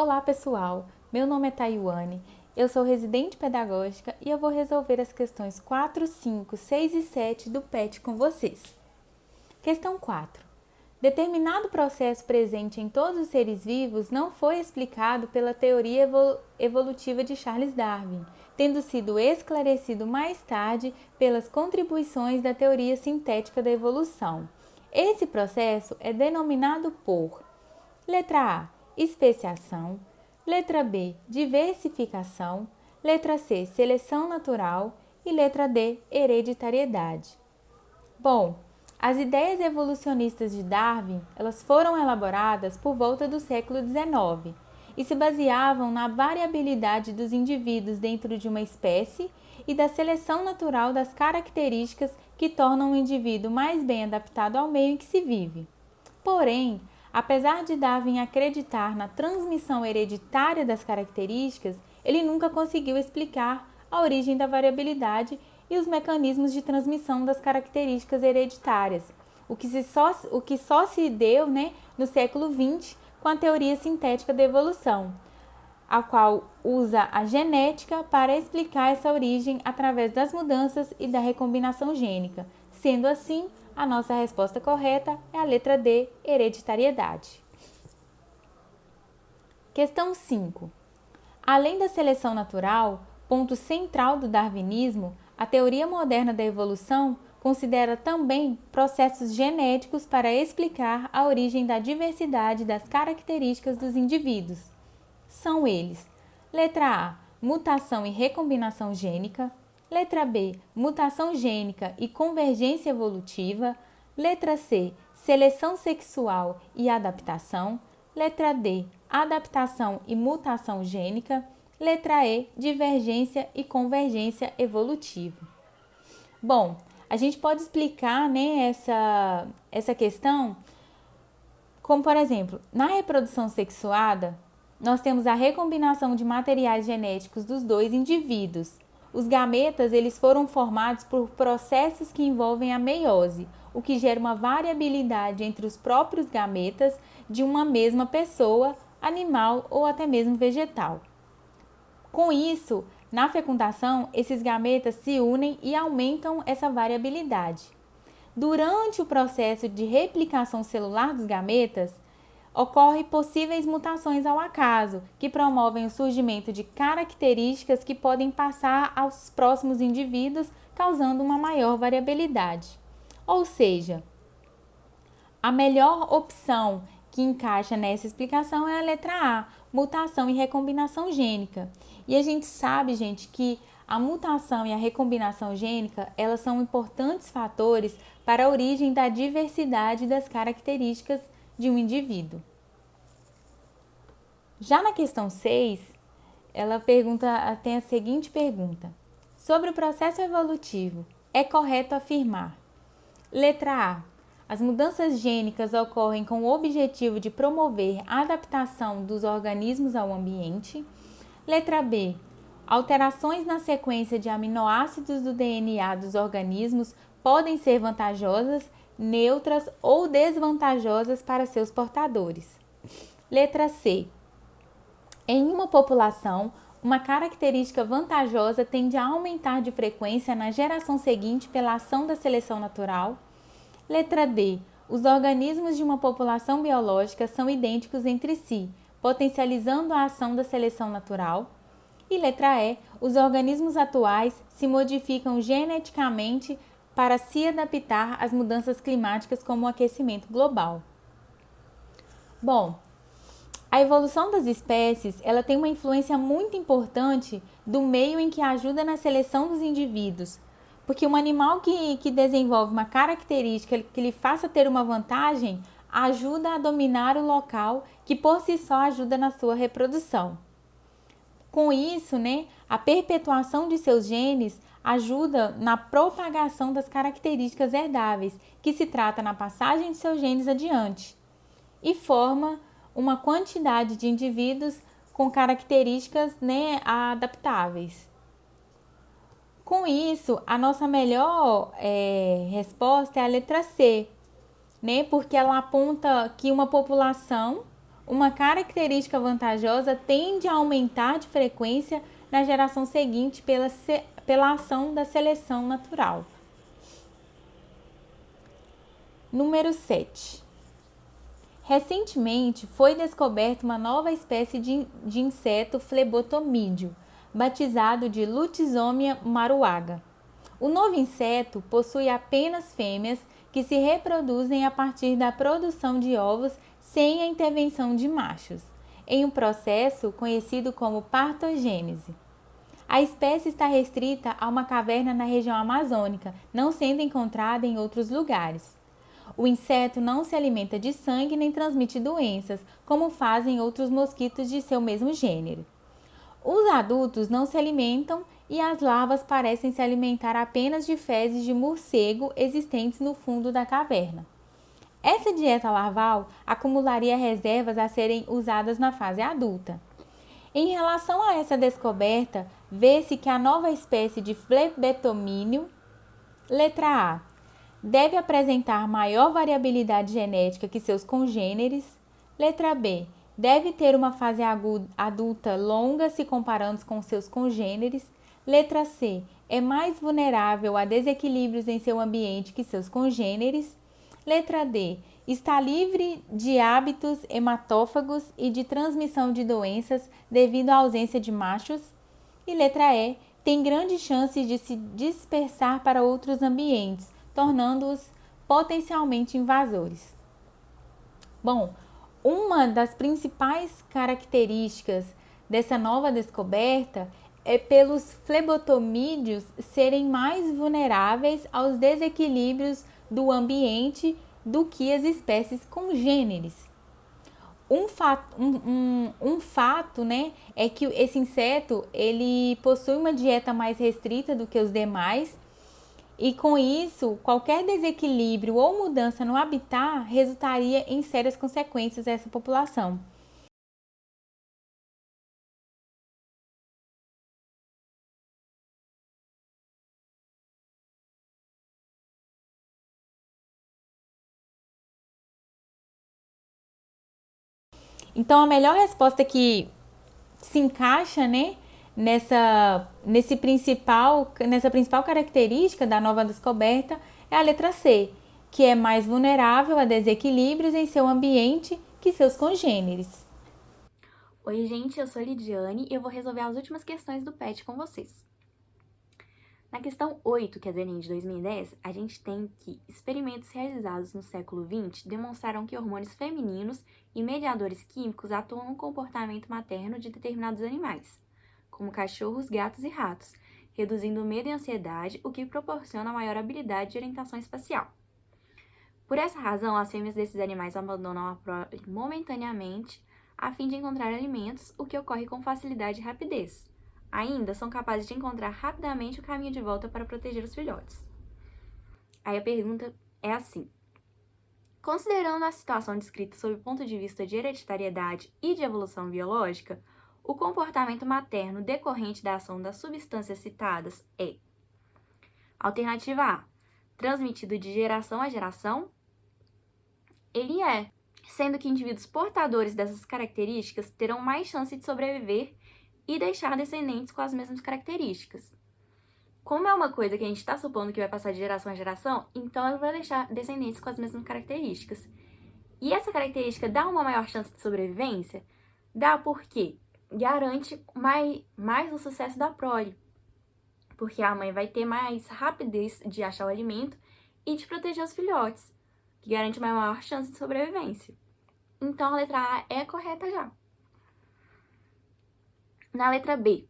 Olá pessoal, meu nome é Taiwane, eu sou residente pedagógica e eu vou resolver as questões 4, 5, 6 e 7 do PET com vocês. Questão 4. Determinado processo presente em todos os seres vivos não foi explicado pela teoria evolutiva de Charles Darwin, tendo sido esclarecido mais tarde pelas contribuições da teoria sintética da evolução. Esse processo é denominado por: letra A, especiação; letra B, diversificação; letra C, seleção natural e letra D, hereditariedade. Bom, as ideias evolucionistas de Darwin, elas foram elaboradas por volta do século XIX e se baseavam na variabilidade dos indivíduos dentro de uma espécie e da seleção natural das características que tornam o indivíduo mais bem adaptado ao meio em que se vive. Porém, apesar de Darwin acreditar na transmissão hereditária das características, ele nunca conseguiu explicar a origem da variabilidade e os mecanismos de transmissão das características hereditárias, o que só se deu no século XX com a teoria sintética da evolução, a qual usa a genética para explicar essa origem através das mudanças e da recombinação gênica. Sendo assim, a nossa resposta correta é a letra D, hereditariedade. Questão 5. Além da seleção natural, ponto central do darwinismo, a teoria moderna da evolução considera também processos genéticos para explicar a origem da diversidade das características dos indivíduos. São eles: letra A, mutação e recombinação gênica; letra B, mutação gênica e convergência evolutiva; letra C, seleção sexual e adaptação; letra D, adaptação e mutação gênica; letra E, divergência e convergência evolutiva. Bom, a gente pode explicar essa questão como, por exemplo, na reprodução sexuada, nós temos a recombinação de materiais genéticos dos dois indivíduos. Os gametas, eles foram formados por processos que envolvem a meiose, o que gera uma variabilidade entre os próprios gametas de uma mesma pessoa, animal ou até mesmo vegetal. Com isso, na fecundação, esses gametas se unem e aumentam essa variabilidade. Durante o processo de replicação celular dos gametas, ocorrem possíveis mutações ao acaso, que promovem o surgimento de características que podem passar aos próximos indivíduos, causando uma maior variabilidade. Ou seja, a melhor opção que encaixa nessa explicação é a letra A, mutação e recombinação gênica. E a gente sabe, gente, que a mutação e a recombinação gênica, elas são importantes fatores para a origem da diversidade das características de um indivíduo. Já na questão 6, ela tem a seguinte pergunta: sobre o processo evolutivo, é correto afirmar: letra A, as mudanças gênicas ocorrem com o objetivo de promover a adaptação dos organismos ao ambiente; letra B, alterações na sequência de aminoácidos do DNA dos organismos podem ser vantajosas, neutras ou desvantajosas para seus portadores; letra C, em uma população, uma característica vantajosa tende a aumentar de frequência na geração seguinte pela ação da seleção natural; letra D, os organismos de uma população biológica são idênticos entre si, potencializando a ação da seleção natural; e letra E, os organismos atuais se modificam geneticamente para se adaptar às mudanças climáticas como o aquecimento global. Bom, a evolução das espécies, ela tem uma influência muito importante do meio em que ajuda na seleção dos indivíduos, porque um animal que desenvolve uma característica que lhe faça ter uma vantagem, ajuda a dominar o local, que por si só ajuda na sua reprodução. Com isso, a perpetuação de seus genes ajuda na propagação das características herdáveis, que se trata na passagem de seus genes adiante, e forma uma quantidade de indivíduos com características adaptáveis. Com isso, a nossa melhor resposta é a letra C, porque ela aponta que uma população uma característica vantajosa tende a aumentar de frequência na geração seguinte pela ação da seleção natural. Número 7. Recentemente foi descoberta uma nova espécie de inseto flebotomídeo, batizado de Lutzomia maruaga. O novo inseto possui apenas fêmeas que se reproduzem a partir da produção de ovos sem a intervenção de machos, em um processo conhecido como partogênese. A espécie está restrita a uma caverna na região amazônica, não sendo encontrada em outros lugares. O inseto não se alimenta de sangue nem transmite doenças, como fazem outros mosquitos de seu mesmo gênero. Os adultos não se alimentam e as larvas parecem se alimentar apenas de fezes de morcego existentes no fundo da caverna. Essa dieta larval acumularia reservas a serem usadas na fase adulta. Em relação a essa descoberta, vê-se que a nova espécie de flebotomínio, letra A, deve apresentar maior variabilidade genética que seus congêneres. Letra B, deve ter uma fase adulta longa se comparando com seus congêneres. Letra C, é mais vulnerável a desequilíbrios em seu ambiente que seus congêneres. Letra D, está livre de hábitos hematófagos e de transmissão de doenças devido à ausência de machos. E letra E, tem grandes chances de se dispersar para outros ambientes, tornando-os potencialmente invasores. Bom, uma das principais características dessa nova descoberta é pelos flebotomídeos serem mais vulneráveis aos desequilíbrios do ambiente do que as espécies congêneres. Um fato, né, é que esse inseto ele possui uma dieta mais restrita do que os demais e com isso qualquer desequilíbrio ou mudança no habitat resultaria em sérias consequências a essa população. Então, a melhor resposta que se encaixa, né, nessa principal característica da nova descoberta é a letra C, que é mais vulnerável a desequilíbrios em seu ambiente que seus congêneres. Oi, gente, eu sou a Lidiane e eu vou resolver as últimas questões do PET com vocês. Na questão 8, que é do Enem de 2010, a gente tem que experimentos realizados no século XX demonstraram que hormônios femininos e mediadores químicos atuam no comportamento materno de determinados animais, como cachorros, gatos e ratos, reduzindo o medo e ansiedade, o que proporciona maior habilidade de orientação espacial. Por essa razão, as fêmeas desses animais abandonam a prole momentaneamente a fim de encontrar alimentos, o que ocorre com facilidade e rapidez. Ainda são capazes de encontrar rapidamente o caminho de volta para proteger os filhotes. Aí a pergunta é assim: considerando a situação descrita sob o ponto de vista de hereditariedade e de evolução biológica, o comportamento materno decorrente da ação das substâncias citadas é: alternativa A, transmitido de geração a geração? Ele é, sendo que indivíduos portadores dessas características terão mais chance de sobreviver e deixar descendentes com as mesmas características. Como é uma coisa que a gente está supondo que vai passar de geração a geração, então ele vai deixar descendentes com as mesmas características. E essa característica dá uma maior chance de sobrevivência? Dá porque garante mais o sucesso da prole, porque a mãe vai ter mais rapidez de achar o alimento e de proteger os filhotes, que garante uma maior chance de sobrevivência. Então a letra A é correta já. Na letra B,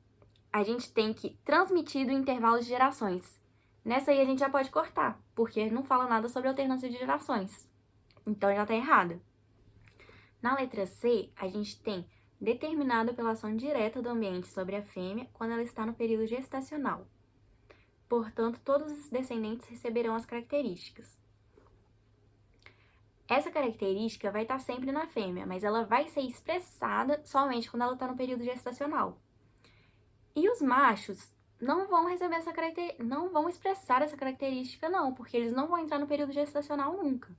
a gente tem que transmitido em intervalos de gerações. Nessa aí a gente já pode cortar, porque não fala nada sobre alternância de gerações. Então já está errada. Na letra C, a gente tem determinado pela ação direta do ambiente sobre a fêmea quando ela está no período gestacional. Portanto, todos os descendentes receberão as características. Essa característica vai estar sempre na fêmea, mas ela vai ser expressada somente quando ela está no período gestacional. E os machos não vão receber essa característica, não vão expressar essa característica não, porque eles não vão entrar no período gestacional nunca.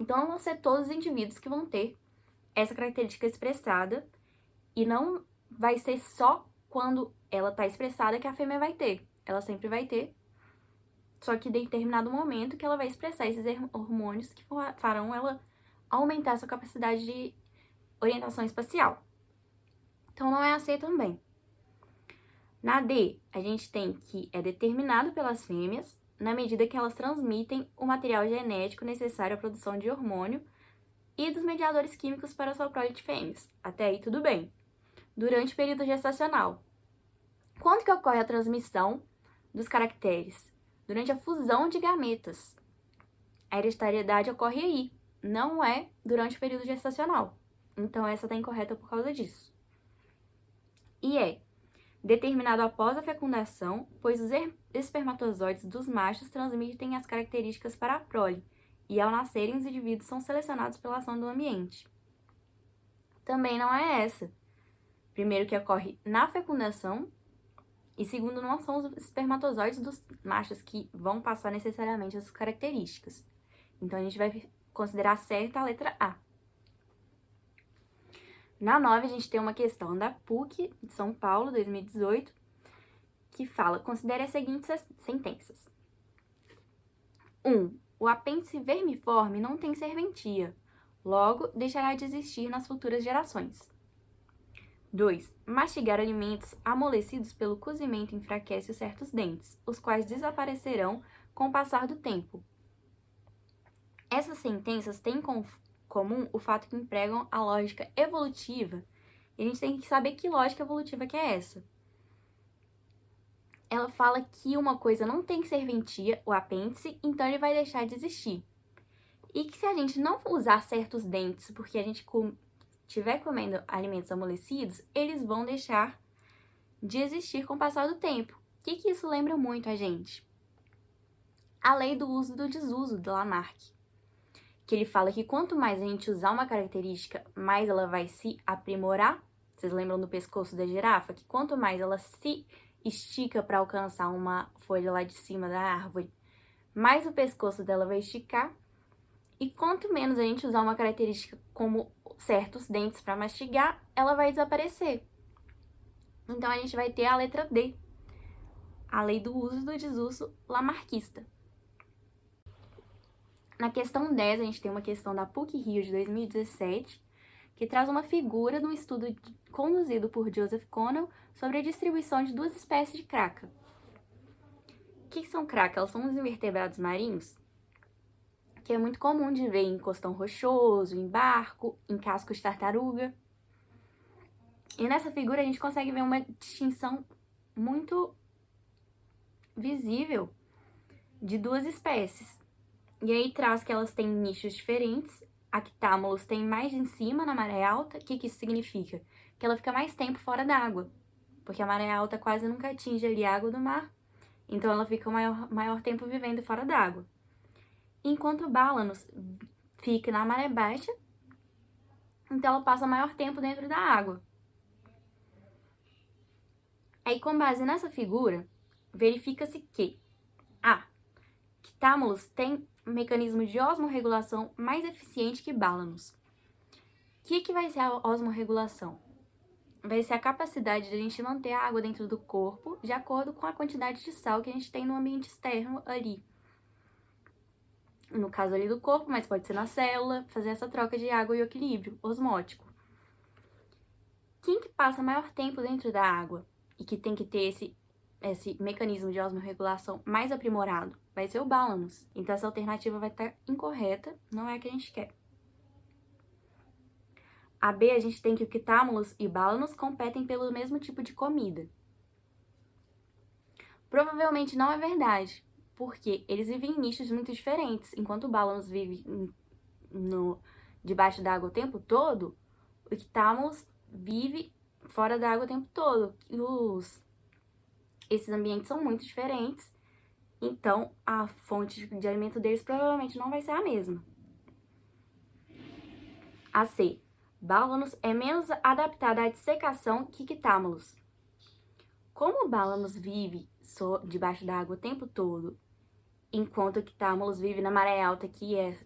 Então não vão ser todos os indivíduos que vão ter essa característica expressada e não vai ser só quando ela tá expressada que a fêmea vai ter. Ela sempre vai ter, só que em determinado momento que ela vai expressar esses hormônios que farão ela aumentar sua capacidade de orientação espacial. Então, não é a C também. Na D, a gente tem que é determinado pelas fêmeas na medida que elas transmitem o material genético necessário à produção de hormônio e dos mediadores químicos para a sua prole de fêmeas. Até aí, tudo bem. Durante o período gestacional. Quando que ocorre a transmissão dos caracteres? Durante a fusão de gametas. A hereditariedade ocorre aí, não é durante o período gestacional. Então, essa está incorreta por causa disso. E é determinado após a fecundação, pois os espermatozoides dos machos transmitem as características para a prole, e ao nascerem os indivíduos são selecionados pela ação do ambiente. Também não é essa. Primeiro, que ocorre na fecundação, e segundo, não são os espermatozoides dos machos que vão passar necessariamente essas características. Então, a gente vai considerar certa a letra A. Na 9, a gente tem uma questão da PUC de São Paulo, 2018, que fala: considere as seguintes sentenças. 1. O apêndice vermiforme não tem serventia, logo deixará de existir nas futuras gerações. 2. Mastigar alimentos amolecidos pelo cozimento enfraquece certos dentes, os quais desaparecerão com o passar do tempo. Essas sentenças têm comum o fato que empregam a lógica evolutiva, e a gente tem que saber que lógica evolutiva que é essa. Ela fala que uma coisa não tem serventia, o apêndice, então ele vai deixar de existir. E que se a gente não usar certos dentes porque a gente estiver comendo alimentos amolecidos, eles vão deixar de existir com o passar do tempo. O que isso lembra muito a gente? A lei do uso e do desuso do Lamarck, que ele fala que quanto mais a gente usar uma característica, mais ela vai se aprimorar. Vocês lembram do pescoço da girafa? Que quanto mais ela se estica para alcançar uma folha lá de cima da árvore, mais o pescoço dela vai esticar. E quanto menos a gente usar uma característica como certos dentes para mastigar, ela vai desaparecer. Então, a gente vai ter a letra D, a lei do uso e do desuso lamarquista. Na questão 10, a gente tem uma questão da PUC-Rio de 2017, que traz uma figura de um estudo conduzido por Joseph Connell sobre a distribuição de duas espécies de craca. O que são craca? Elas são os invertebrados marinhos, que é muito comum de ver em costão rochoso, em barco, em casco de tartaruga. E nessa figura a gente consegue ver uma distinção muito visível de duas espécies. E aí traz que elas têm nichos diferentes. A Ctámulus tem mais em cima, na maré alta. O que isso significa? Que ela fica mais tempo fora d'água, porque a maré alta quase nunca atinge ali a água do mar, então ela fica o maior tempo vivendo fora d'água. Enquanto o Balanus fica na maré baixa, então ela passa o maior tempo dentro da água. Aí, com base nessa figura, verifica-se que a Ctámulus tem um mecanismo de osmorregulação mais eficiente que Balanus. O que vai ser a osmorregulação? Vai ser a capacidade de a gente manter a água dentro do corpo de acordo com a quantidade de sal que a gente tem no ambiente externo ali. No caso ali do corpo, mas pode ser na célula, fazer essa troca de água e o equilíbrio osmótico. Quem que passa maior tempo dentro da água e que tem que ter esse mecanismo de osmorregulação mais aprimorado? Vai ser o Balanus. Então, essa alternativa vai estar incorreta, não é a que a gente quer. A B, a gente tem que o Ctámulus e Balanus competem pelo mesmo tipo de comida. Provavelmente não é verdade, porque eles vivem em nichos muito diferentes. Enquanto o Balanus vive debaixo da água o tempo todo, o Ctámulus vive fora da água o tempo todo. Esses ambientes são muito diferentes, então a fonte de alimento deles provavelmente não vai ser a mesma. A C. Balanus é menos adaptada à dissecação que Ctámulus. Como o Balanus vive debaixo da água o tempo todo, enquanto o Ctámulus vive na maré alta, que é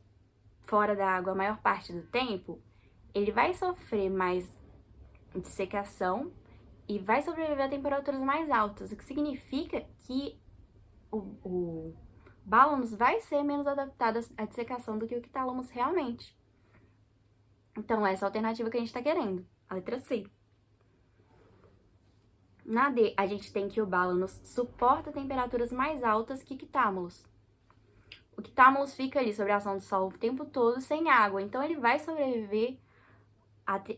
fora da água a maior parte do tempo, ele vai sofrer mais dissecação e vai sobreviver a temperaturas mais altas, o que significa que o Balanos vai ser menos adaptado à dissecação do que o Ictalamus realmente. Então, essa é a alternativa que a gente está querendo, a letra C. Na D, a gente tem que o Balanos suporta temperaturas mais altas que Icthámulos. O Icthámulos fica ali sob a ação do sol o tempo todo sem água, então ele vai sobreviver,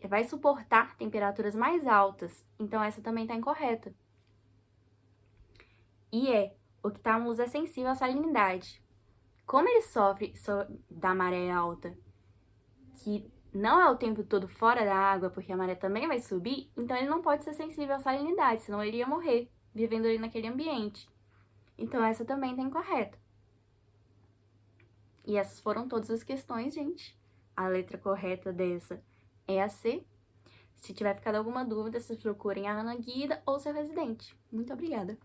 vai suportar temperaturas mais altas. Então, essa também está incorreta. E o Icthámulos é sensível à salinidade. Como ele sofre da maré alta, que não é o tempo todo fora da água, porque a maré também vai subir, então ele não pode ser sensível à salinidade, senão ele ia morrer vivendo ali naquele ambiente. Então, essa também está incorreta. E essas foram todas as questões, gente. A letra correta dessa é a C. Se tiver ficado alguma dúvida, vocês procurem a Ana Guida ou seu residente. Muito obrigada!